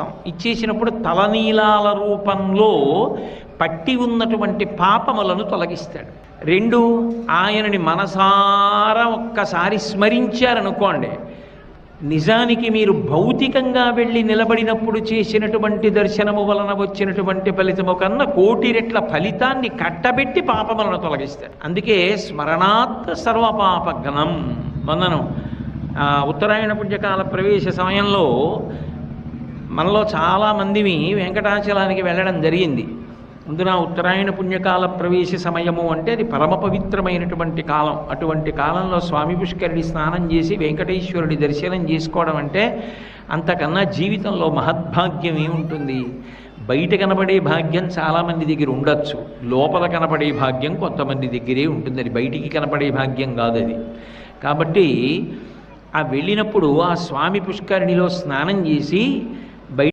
ఇచ్చేస్తాం. ఇచ్చేసినప్పుడు తలనీలాల రూపంలో పట్టి ఉన్నటువంటి పాపములను తొలగిస్తాడు. రెండు, ఆయనని మనసారా ఒక్కసారి స్మరించారనుకోండి, నిజానికి మీరు భౌతికంగా వెళ్ళి నిలబడినప్పుడు చేసినటువంటి దర్శనము వలన వచ్చినటువంటి ఫలితము కన్నా 1,000,000 రెట్ల ఫలితాన్ని కట్టబెట్టి పాపములను తొలగిస్తాడు. అందుకే స్మరణాత్ సర్వపాపఘ్నం. మనను ఉత్తరాయణ పుణ్యకాల ప్రవేశ సమయంలో మనలో చాలామందిని వెంకటాచలానికి వెళ్ళడం జరిగింది. అందున ఉత్తరాయణ పుణ్యకాల ప్రవేశ సమయము అంటే అది పరమ పవిత్రమైనటువంటి కాలం. అటువంటి కాలంలో స్వామి పుష్కరిణి స్నానం చేసి వెంకటేశ్వరుడి దర్శనం చేసుకోవడం అంటే అంతకన్నా జీవితంలో మహద్భాగ్యం ఏముంటుంది? బయట కనబడే భాగ్యం చాలామంది దగ్గర ఉండొచ్చు, లోపల కనబడే భాగ్యం కొంతమంది దగ్గరే ఉంటుంది. అది బయటికి కనబడే భాగ్యం కాదు అది. కాబట్టి ఆ వెళ్ళినప్పుడు ఆ స్వామి పుష్కరిణిలో స్నానం చేసి